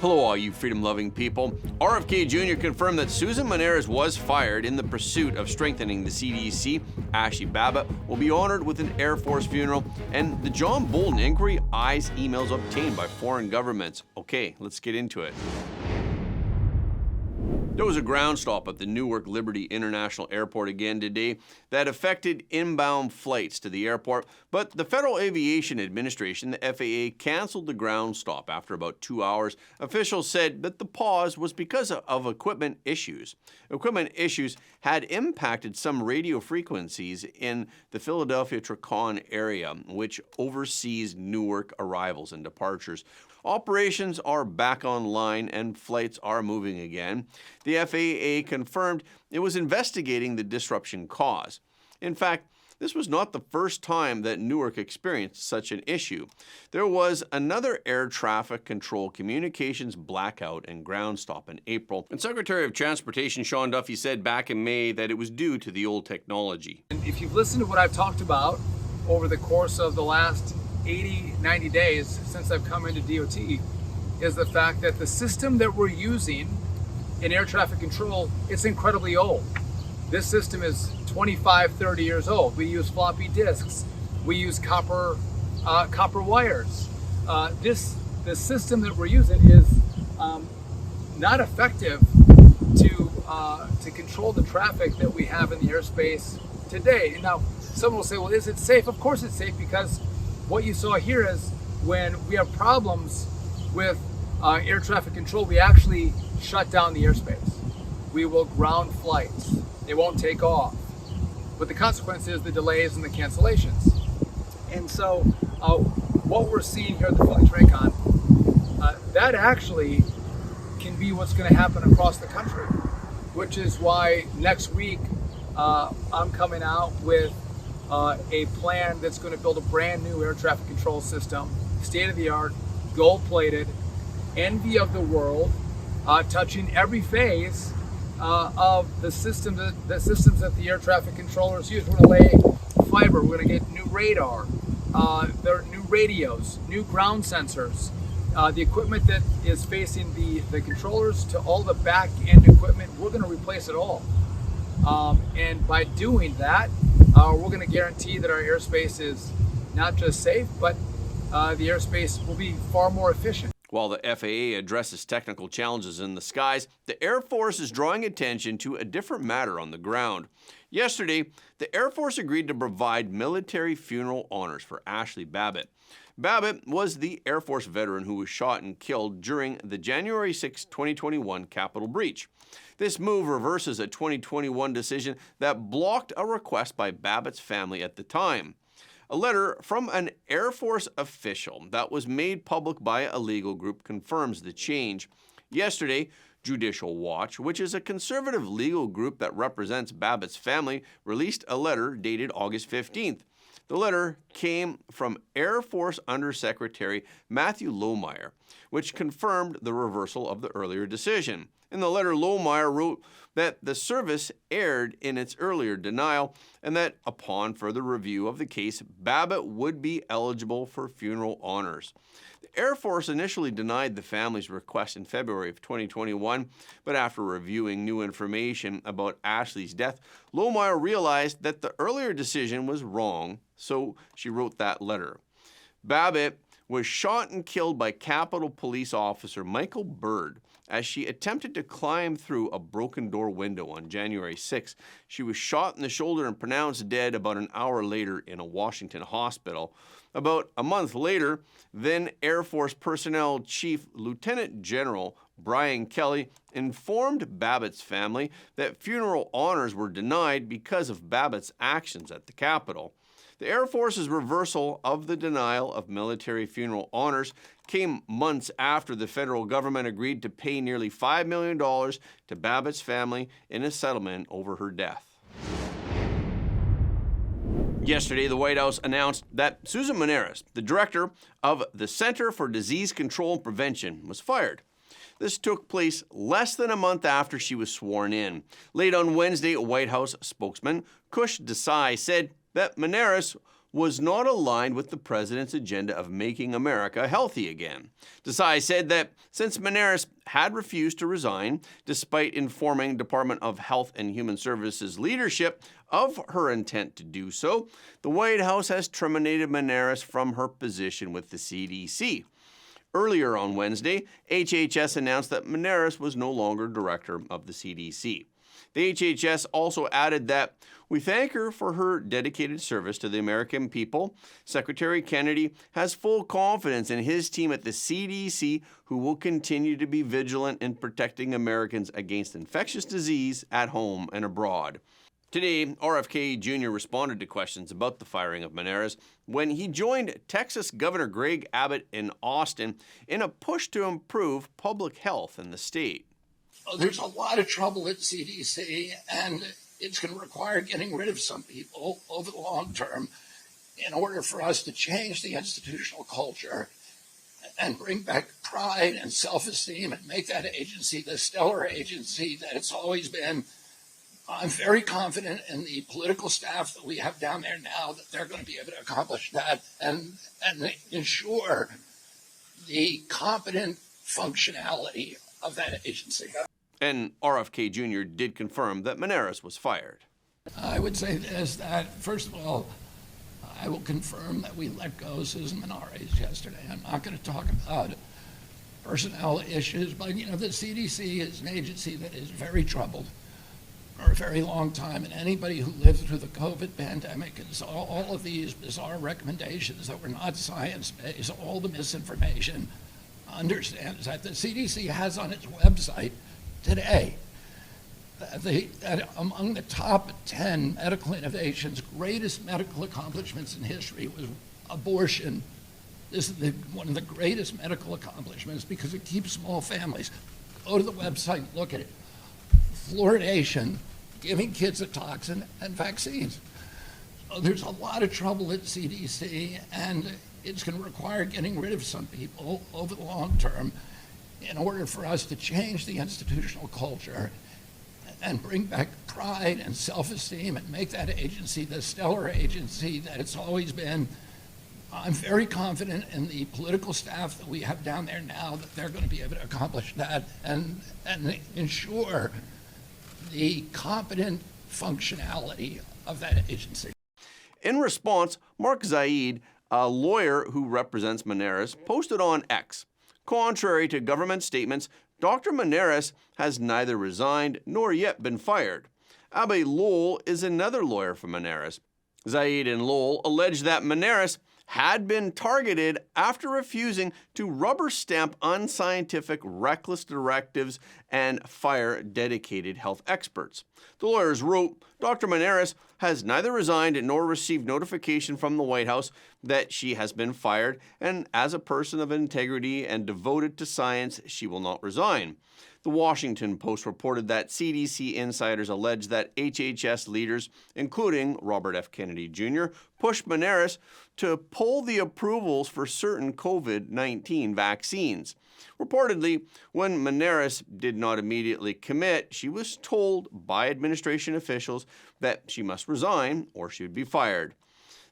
Hello, all you freedom-loving people. RFK Jr. confirmed that Susan Maneras was fired in the pursuit of strengthening the CDC. Ashley Babbitt will be honored with an Air Force funeral, and the John Bolton inquiry eyes emails obtained by foreign governments. Okay, let's get into it. There was a ground stop at the Newark Liberty International Airport again today that affected inbound flights to the airport, but the Federal Aviation Administration, the FAA, canceled the ground stop after about 2 hours. Officials said that the pause was because of equipment issues. Equipment issues had impacted some radio frequencies in the Philadelphia-Tricon area, which oversees Newark arrivals and departures. Operations are back online and flights are moving again. The FAA confirmed it was investigating the disruption cause. In fact, this was not the first time that Newark experienced such an issue. There was another air traffic control communications blackout and ground stop in April, and Secretary of Transportation Sean Duffy said back in May that it was due to the old technology. And if you've listened to what I've talked about over the course of the last 80, 90 days since I've come into DOT, is the fact that the system that we're using in air traffic control, it's incredibly old. This system is 25, 30 years old. We use floppy disks. We use copper wires. The system that we're using is not effective to control the traffic that we have in the airspace today. And now, someone will say, well, is it safe? Of course it's safe, because what you saw here is when we have problems with air traffic control, we actually shut down the airspace. We will ground flights. They won't take off. But the consequence is the delays and the cancellations. And so what we're seeing here at the Philly-Tricon, that actually can be what's going to happen across the country, which is why next week I'm coming out with a plan that's going to build a brand new air traffic control system, state-of-the-art, gold-plated, envy of the world, touching every phase of the systems that the air traffic controllers use. We're going to lay fiber. We're going to get new radar. There are new radios, new ground sensors. The equipment that is facing the controllers to all the back-end equipment, we're going to replace it all. And by doing that, we're going to guarantee that our airspace is not just safe, but the airspace will be far more efficient. While the FAA addresses technical challenges in the skies, the Air Force is drawing attention to a different matter on the ground. Yesterday, the Air Force agreed to provide military funeral honors for Ashley Babbitt. Babbitt was the Air Force veteran who was shot and killed during the January 6, 2021 Capitol breach. This move reverses a 2021 decision that blocked a request by Babbitt's family at the time. A letter from an Air Force official that was made public by a legal group confirms the change. Yesterday, Judicial Watch, which is a conservative legal group that represents Babbitt's family, released a letter dated August 15th. The letter came from Air Force Undersecretary Matthew Lohmeyer, which confirmed the reversal of the earlier decision. In the letter, Lohmeyer wrote that the service erred in its earlier denial and that upon further review of the case, Babbitt would be eligible for funeral honors. The Air Force initially denied the family's request in February of 2021, but after reviewing new information about Ashley's death, Lohmeyer realized that the earlier decision was wrong, so she wrote that letter. Babbitt was shot and killed by Capitol Police Officer Michael Byrd as she attempted to climb through a broken door window on January 6. She was shot in the shoulder and pronounced dead about an hour later in a Washington hospital. About a month later, then Air Force Personnel Chief Lieutenant General Brian Kelly informed Babbitt's family that funeral honors were denied because of Babbitt's actions at the Capitol. The Air Force's reversal of the denial of military funeral honors came months after the federal government agreed to pay nearly $5 million to Babbitt's family in a settlement over her death. Yesterday, the White House announced that Susan Maneras, the director of the Center for Disease Control and Prevention, was fired. This took place less than a month after she was sworn in. Late on Wednesday, a White House spokesman, Kush Desai, said that Maneras was not aligned with the president's agenda of making America healthy again. Desai said that since Maneris had refused to resign, despite informing Department of Health and Human Services leadership of her intent to do so, the White House has terminated Maneris from her position with the CDC. Earlier on Wednesday, HHS announced that Maneris was no longer director of the CDC. The HHS also added that, "We thank her for her dedicated service to the American people. Secretary Kennedy has full confidence in his team at the CDC, who will continue to be vigilant in protecting Americans against infectious disease at home and abroad." Today, RFK Jr. responded to questions about the firing of Maneris when he joined Texas Governor Greg Abbott in Austin in a push to improve public health in the state. There's a lot of trouble at CDC, and it's going to require getting rid of some people over the long term in order for us to change the institutional culture and bring back pride and self-esteem and make that agency the stellar agency that it's always been. I'm very confident in the political staff that we have down there now that they're going to be able to accomplish that and ensure the competent functionality of that agency. And RFK Jr. did confirm that Maneris was fired. I would say this, that first of all, I will confirm that we let go Susan Maneris yesterday. I'm not going to talk about personnel issues, but the CDC is an agency that is very troubled for a very long time, and anybody who lived through the COVID pandemic and saw all of these bizarre recommendations that were not science-based, all the misinformation, understands that the CDC has on its website today that among the top 10 medical innovations, greatest medical accomplishments in history was abortion. This is one of the greatest medical accomplishments because it keeps small families. Go to the website, look at it. Fluoridation, giving kids a toxin, and vaccines. So there's a lot of trouble at CDC, and it's going to require getting rid of some people over the long term in order for us to change the institutional culture and bring back pride and self-esteem and make that agency the stellar agency that it's always been. I'm very confident in the political staff that we have down there now that they're going to be able to accomplish that and ensure the competent functionality of that agency. In response, Mark Zaid, a lawyer who represents Maneris, posted on X, "Contrary to government statements, Dr. Maneris has neither resigned nor yet been fired." Abbe Lowell is another lawyer for Maneris. Zaid and Lowell allege that Maneris had been targeted after refusing to rubber stamp unscientific, reckless directives and fire dedicated health experts. The lawyers wrote, "Dr. Maneris has neither resigned nor received notification from the White House that she has been fired, and as a person of integrity and devoted to science, she will not resign." The Washington Post reported that CDC insiders allege that HHS leaders, including Robert F. Kennedy Jr., pushed Maneris to pull the approvals for certain COVID-19 vaccines. Reportedly, when Maneris did not immediately commit, she was told by administration officials that she must resign or she would be fired.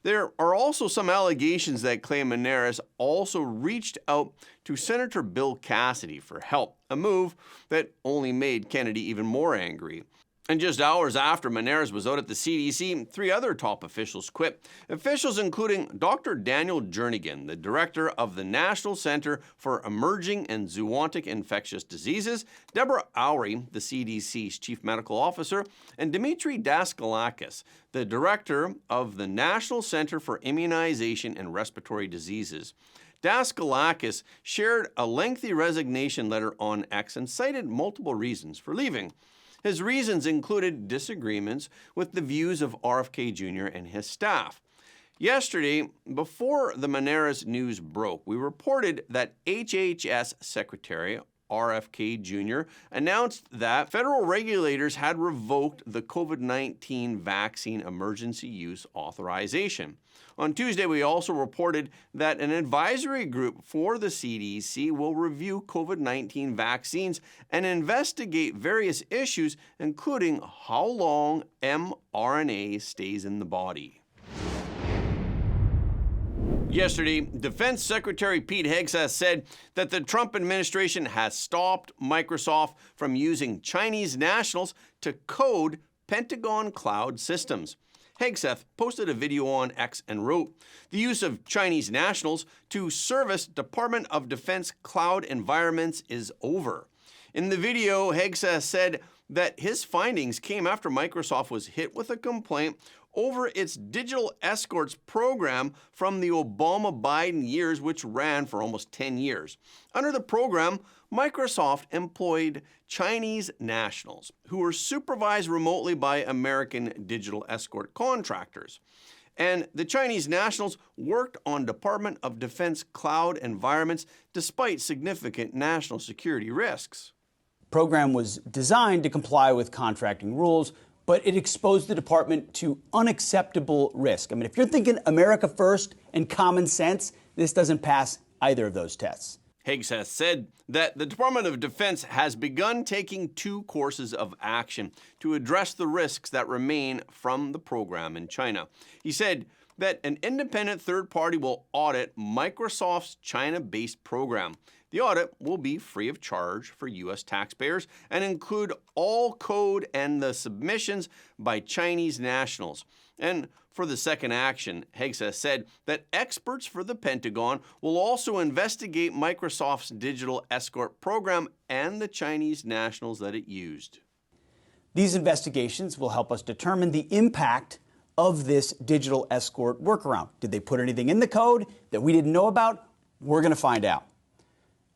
There are also some allegations that claim Maneris also reached out to Senator Bill Cassidy for help, a move that only made Kennedy even more angry. And just hours after Maneris was out at the CDC, 3 other top officials quit. Officials including Dr. Daniel Jernigan, the director of the National Center for Emerging and Zoonotic Infectious Diseases, Deborah Oury, the CDC's chief medical officer, and Dimitri Daskalakis, the director of the National Center for Immunization and Respiratory Diseases. Daskalakis shared a lengthy resignation letter on X and cited multiple reasons for leaving. His reasons included disagreements with the views of RFK Jr. and his staff. Yesterday, before the Maneris news broke, we reported that HHS Secretary RFK Jr. announced that federal regulators had revoked the COVID-19 vaccine emergency use authorization. On Tuesday, we also reported that an advisory group for the CDC will review COVID-19 vaccines and investigate various issues, including how long mRNA stays in the body. Yesterday, Defense Secretary Pete Hegseth said that the Trump administration has stopped Microsoft from using Chinese nationals to code Pentagon cloud systems. Hegseth posted a video on X and wrote, "The use of Chinese nationals to service Department of Defense cloud environments is over." In the video, Hegseth said that his findings came after Microsoft was hit with a complaint over its digital escorts program from the Obama-Biden years, which ran for almost 10 years. Under the program, Microsoft employed Chinese nationals who were supervised remotely by American digital escort contractors. And the Chinese nationals worked on Department of Defense cloud environments despite significant national security risks. The program was designed to comply with contracting rules, but it exposed the department to unacceptable risk. I mean, if you're thinking America first and common sense, this doesn't pass either of those tests. Hegseth said that the Department of Defense has begun taking 2 courses of action to address the risks that remain from the program in China. He said that an independent third party will audit Microsoft's China-based program. The audit will be free of charge for U.S. taxpayers and include all code and the submissions by Chinese nationals. And for the second action, Hegseth said that experts for the Pentagon will also investigate Microsoft's digital escort program and the Chinese nationals that it used. These investigations will help us determine the impact of this digital escort workaround. Did they put anything in the code that we didn't know about? We're going to find out.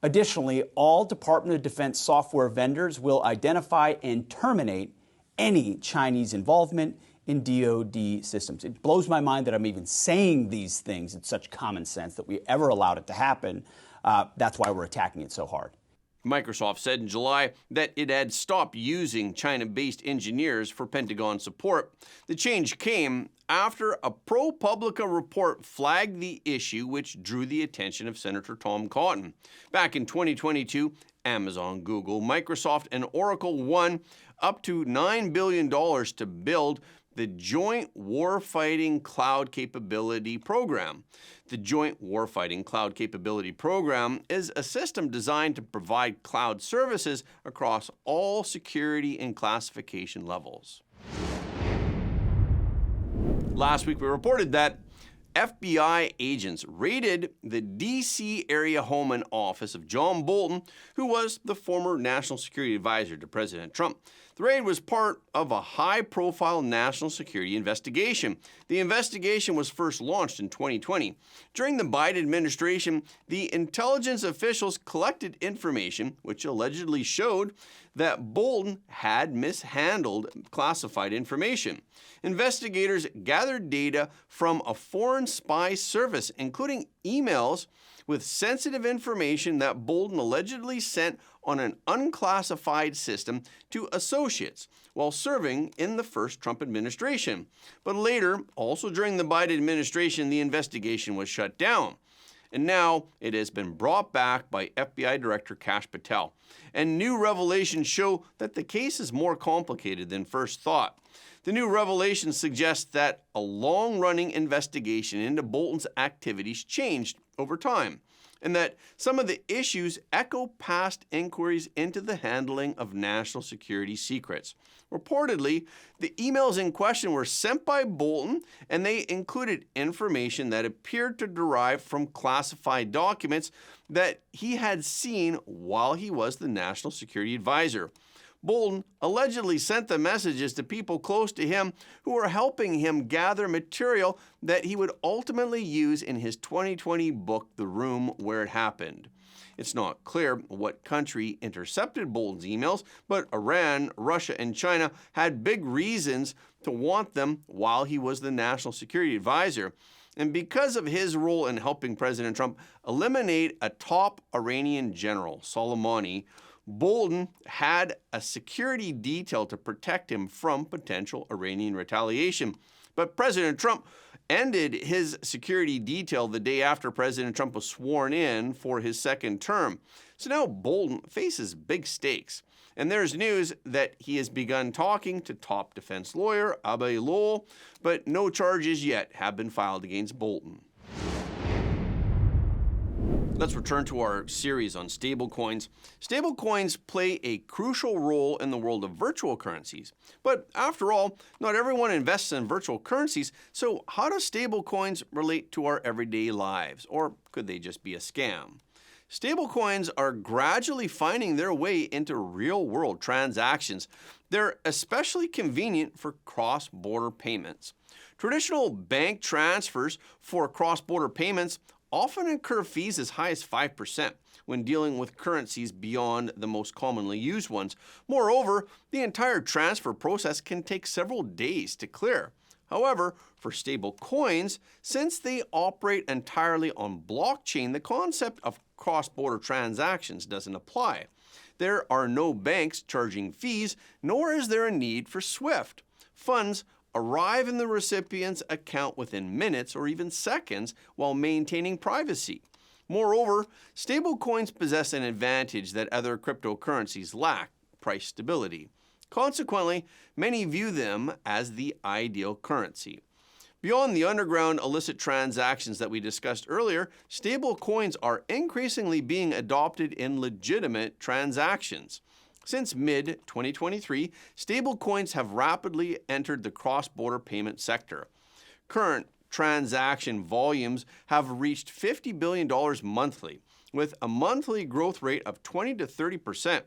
Additionally, all Department of Defense software vendors will identify and terminate any Chinese involvement in DoD systems. It blows my mind that I'm even saying these things. It's such common sense that we ever allowed it to happen. That's why we're attacking it so hard. Microsoft said in July that it had stopped using China-based engineers for Pentagon support. The change came after a ProPublica report flagged the issue, which drew the attention of Senator Tom Cotton. Back in 2022, Amazon, Google, Microsoft, and Oracle won up to $9 billion to build the Joint Warfighting Cloud Capability Program. The Joint Warfighting Cloud Capability Program is a system designed to provide cloud services across all security and classification levels. Last week, we reported that FBI agents raided the D.C. area home and office of John Bolton, who was the former national security advisor to President Trump. The raid was part of a high-profile national security investigation. The investigation was first launched in 2020. During the Biden administration, the intelligence officials collected information which allegedly showed that Bolton had mishandled classified information. Investigators gathered data from a foreign spy service, including emails with sensitive information that Bolton allegedly sent on an unclassified system to associates while serving in the first Trump administration. But later, also during the Biden administration, the investigation was shut down. And now it has been brought back by FBI Director Kash Patel. And new revelations show that the case is more complicated than first thought. The new revelations suggest that a long-running investigation into Bolton's activities changed over time, and that some of the issues echo past inquiries into the handling of national security secrets. Reportedly, the emails in question were sent by Bolton, and they included information that appeared to derive from classified documents that he had seen while he was the national security advisor. Bolton allegedly sent the messages to people close to him who were helping him gather material that he would ultimately use in his 2020 book, The Room Where It Happened. It's not clear what country intercepted Bolton's emails, but Iran, Russia, and China had big reasons to want them while he was the national security advisor. And because of his role in helping President Trump eliminate a top Iranian general, Soleimani, Bolton had a security detail to protect him from potential Iranian retaliation. But President Trump ended his security detail the day after President Trump was sworn in for his second term. So now Bolton faces big stakes. And there's news that he has begun talking to top defense lawyer Abbe Lowell, but no charges yet have been filed against Bolton. Let's return to our series on stablecoins. Stablecoins play a crucial role in the world of virtual currencies. But after all, not everyone invests in virtual currencies, so how do stablecoins relate to our everyday lives? Or could they just be a scam? Stablecoins are gradually finding their way into real-world transactions. They're especially convenient for cross-border payments. Traditional bank transfers for cross-border payments often incur fees as high as 5% when dealing with currencies beyond the most commonly used ones. Moreover, the entire transfer process can take several days to clear. However, for stable coins, since they operate entirely on blockchain, the concept of cross-border transactions doesn't apply. There are no banks charging fees, nor is there a need for SWIFT. Funds arrive in the recipient's account within minutes or even seconds while maintaining privacy. Moreover, stablecoins possess an advantage that other cryptocurrencies lack: price stability. Consequently, many view them as the ideal currency. Beyond the underground illicit transactions that we discussed earlier, stablecoins are increasingly being adopted in legitimate transactions. Since mid-2023, stablecoins have rapidly entered the cross-border payment sector. Current transaction volumes have reached $50 billion monthly, with a monthly growth rate of 20 to 30%.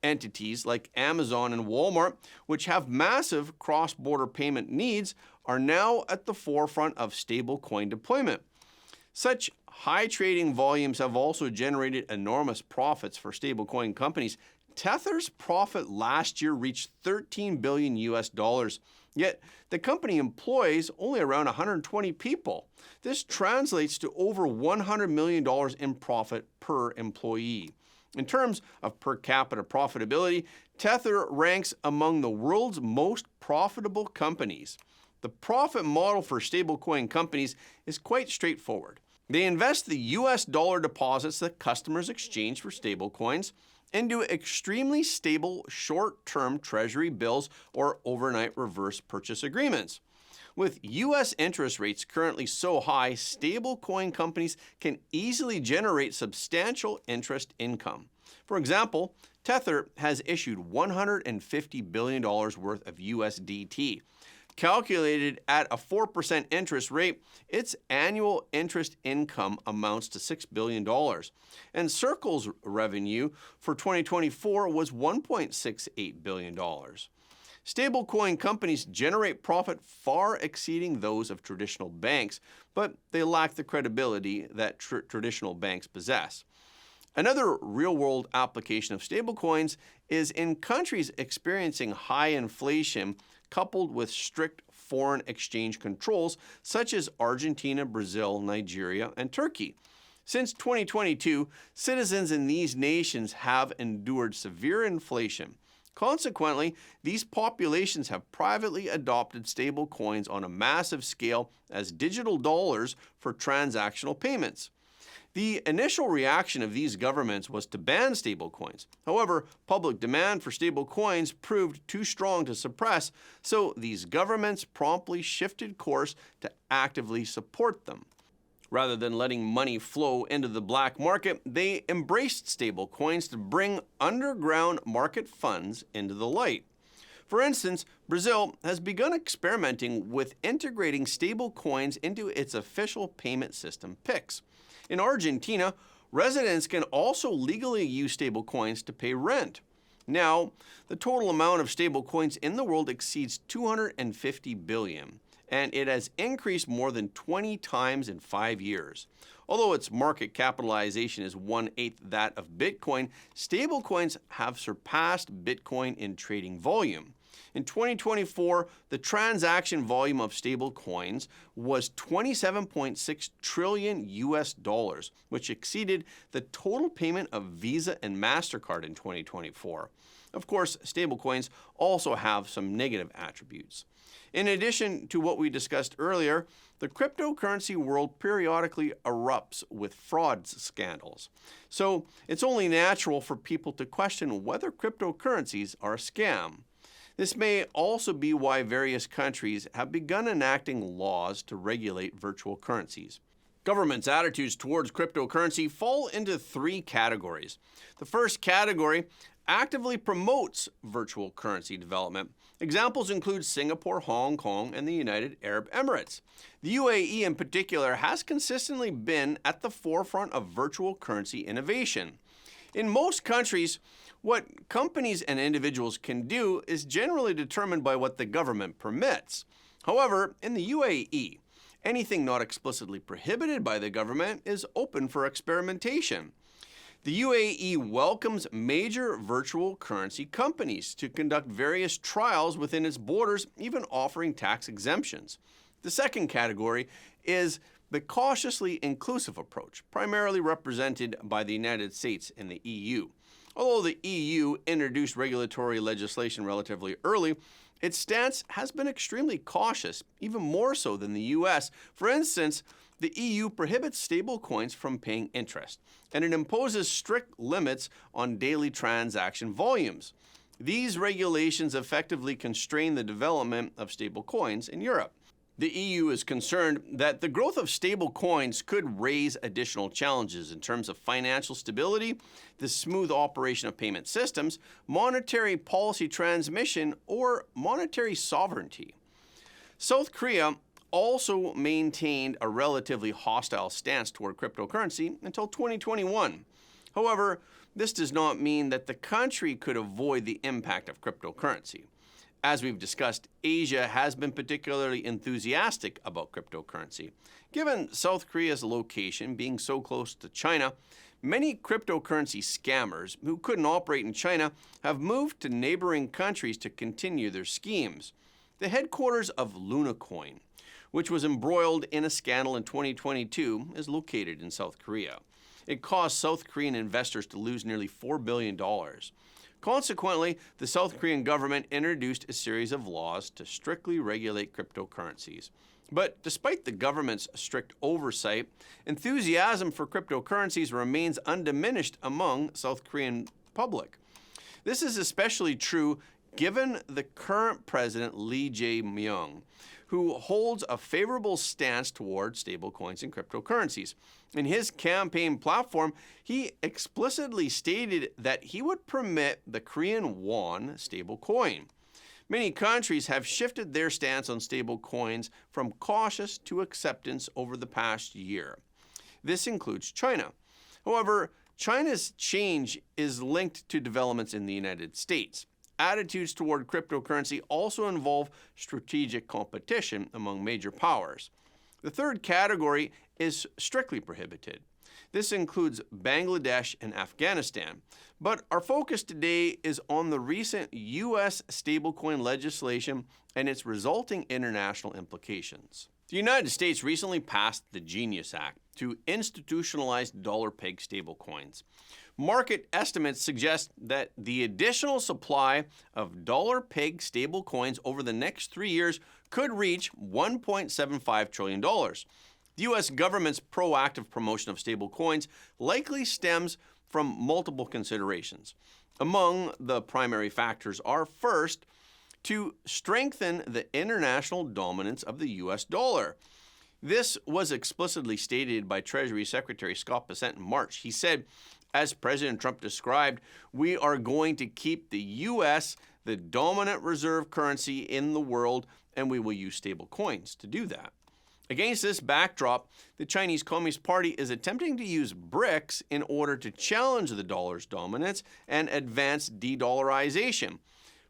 Entities like Amazon and Walmart, which have massive cross-border payment needs, are now at the forefront of stablecoin deployment. Such high trading volumes have also generated enormous profits for stablecoin companies. Tether's profit last year reached $13 billion US, yet the company employs only around 120 people. This translates to over $100 million in profit per employee. In terms of per capita profitability, Tether ranks among the world's most profitable companies. The profit model for stablecoin companies is quite straightforward. They invest the US dollar deposits that customers exchange for stablecoins into extremely stable short-term treasury bills or overnight reverse purchase agreements. With U.S. interest rates currently so high, stablecoin companies can easily generate substantial interest income. For example, Tether has issued $150 billion worth of USDT. Calculated at a 4% interest rate, its annual interest income amounts to $6 billion. And Circle's revenue for 2024 was $1.68 billion. Stablecoin companies generate profit far exceeding those of traditional banks, but they lack the credibility that traditional banks possess. Another real-world application of stablecoins is in countries experiencing high inflation coupled with strict foreign exchange controls such as Argentina, Brazil, Nigeria, and Turkey. Since 2022, citizens in these nations have endured severe inflation. Consequently, these populations have privately adopted stablecoins on a massive scale as digital dollars for transactional payments. The initial reaction of these governments was to ban stablecoins. However, public demand for stablecoins proved too strong to suppress, so these governments promptly shifted course to actively support them. Rather than letting money flow into the black market, they embraced stablecoins to bring underground market funds into the light. For instance, Brazil has begun experimenting with integrating stablecoins into its official payment system, Pix. In Argentina, residents can also legally use stablecoins to pay rent. Now, the total amount of stablecoins in the world exceeds 250 billion, and it has increased more than 20 times in 5 years. Although its market capitalization is 1/8 that of Bitcoin, stablecoins have surpassed Bitcoin in trading volume. In 2024, the transaction volume of stablecoins was $27.6 trillion US, which exceeded the total payment of Visa and MasterCard in 2024. Of course, stablecoins also have some negative attributes. In addition to what we discussed earlier, the cryptocurrency world periodically erupts with fraud scandals. So it's only natural for people to question whether cryptocurrencies are a scam. This may also be why various countries have begun enacting laws to regulate virtual currencies. Governments' attitudes towards cryptocurrency fall into three categories. The first category actively promotes virtual currency development. Examples include Singapore, Hong Kong, and the United Arab Emirates. The UAE in particular has consistently been at the forefront of virtual currency innovation. In most countries, what companies and individuals can do is generally determined by what the government permits. However, in the UAE, anything not explicitly prohibited by the government is open for experimentation. The UAE welcomes major virtual currency companies to conduct various trials within its borders, even offering tax exemptions. The second category is the cautiously inclusive approach, primarily represented by the United States and the EU. Although the EU introduced regulatory legislation relatively early, its stance has been extremely cautious, even more so than the US. For instance, the EU prohibits stablecoins from paying interest, and it imposes strict limits on daily transaction volumes. These regulations effectively constrain the development of stablecoins in Europe. The EU is concerned that the growth of stablecoins could raise additional challenges in terms of financial stability, the smooth operation of payment systems, monetary policy transmission, or monetary sovereignty. South Korea also maintained a relatively hostile stance toward cryptocurrency until 2021. However, this does not mean that the country could avoid the impact of cryptocurrency. As we've discussed, Asia has been particularly enthusiastic about cryptocurrency. Given South Korea's location being so close to China, many cryptocurrency scammers who couldn't operate in China have moved to neighboring countries to continue their schemes. The headquarters of LunaCoin, which was embroiled in a scandal in 2022, is located in South Korea. It caused South Korean investors to lose nearly $4 billion. Consequently, the South Korean government introduced a series of laws to strictly regulate cryptocurrencies. But despite the government's strict oversight, enthusiasm for cryptocurrencies remains undiminished among South Korean public. This is especially true given the current president Lee Jae-myung, who holds a favorable stance toward stablecoins and cryptocurrencies. In his campaign platform, he explicitly stated that he would permit the Korean won stablecoin. Many countries have shifted their stance on stablecoins from cautious to acceptance over the past year. This includes China. However, China's change is linked to developments in the United States. Attitudes toward cryptocurrency also involve strategic competition among major powers. The third category is strictly prohibited. This includes Bangladesh and Afghanistan, but our focus today is on the recent U.S. stablecoin legislation and its resulting international implications. The United States recently passed the Genius Act to institutionalize dollar-pegged stablecoins. Market estimates suggest that the additional supply of dollar-pegged stablecoins over the next 3 years could reach $1.75 trillion. The U.S. government's proactive promotion of stablecoins likely stems from multiple considerations. Among the primary factors are, first, to strengthen the international dominance of the U.S. dollar. This was explicitly stated by Treasury Secretary Scott Bessent in March. He said, as President Trump described, we are going to keep the U.S. the dominant reserve currency in the world, and we will use stable coins to do that. Against this backdrop, the Chinese Communist Party is attempting to use BRICS in order to challenge the dollar's dominance and advance de-dollarization.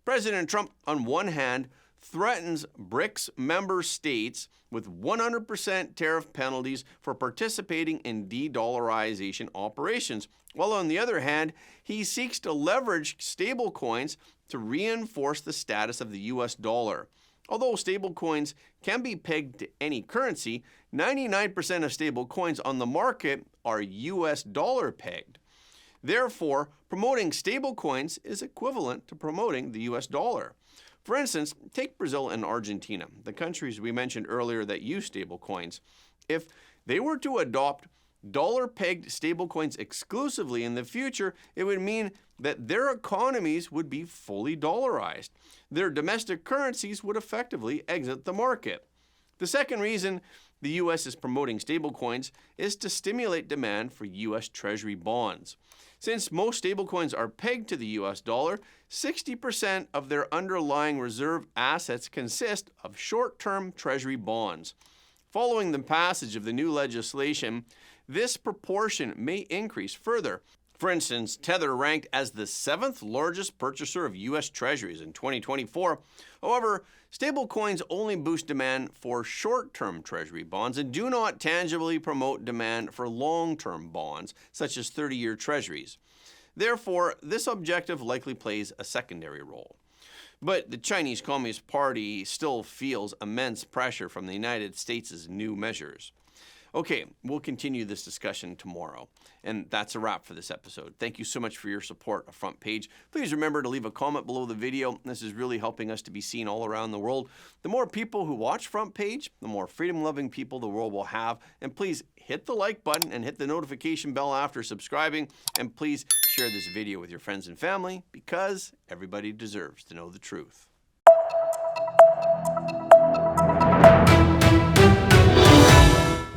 President Trump, on one hand, threatens BRICS member states with 100% tariff penalties for participating in de-dollarization operations, while on the other hand, he seeks to leverage stablecoins to reinforce the status of the U.S. dollar. Although stablecoins can be pegged to any currency, 99% of stablecoins on the market are U.S. dollar pegged. Therefore, promoting stablecoins is equivalent to promoting the U.S. dollar. For instance, take Brazil and Argentina, the countries we mentioned earlier that use stablecoins. If they were to adopt dollar-pegged stablecoins exclusively in the future, it would mean that their economies would be fully dollarized. Their domestic currencies would effectively exit the market. The second reason the U.S. is promoting stablecoins is to stimulate demand for U.S. Treasury bonds. Since most stablecoins are pegged to the U.S. dollar, 60% of their underlying reserve assets consist of short-term Treasury bonds. Following the passage of the new legislation, this proportion may increase further. For instance, Tether ranked as the 7th largest purchaser of U.S. Treasuries in 2024. However, stablecoins only boost demand for short-term Treasury bonds and do not tangibly promote demand for long-term bonds, such as 30-year Treasuries. Therefore, this objective likely plays a secondary role. But the Chinese Communist Party still feels immense pressure from the United States' new measures. Okay, we'll continue this discussion tomorrow. And that's a wrap for this episode. Thank you so much for your support of Front Page. Please remember to leave a comment below the video. This is really helping us to be seen all around the world. The more people who watch Front Page, the more freedom-loving people the world will have. And please hit the like button and hit the notification bell after subscribing. And please share this video with your friends and family because everybody deserves to know the truth.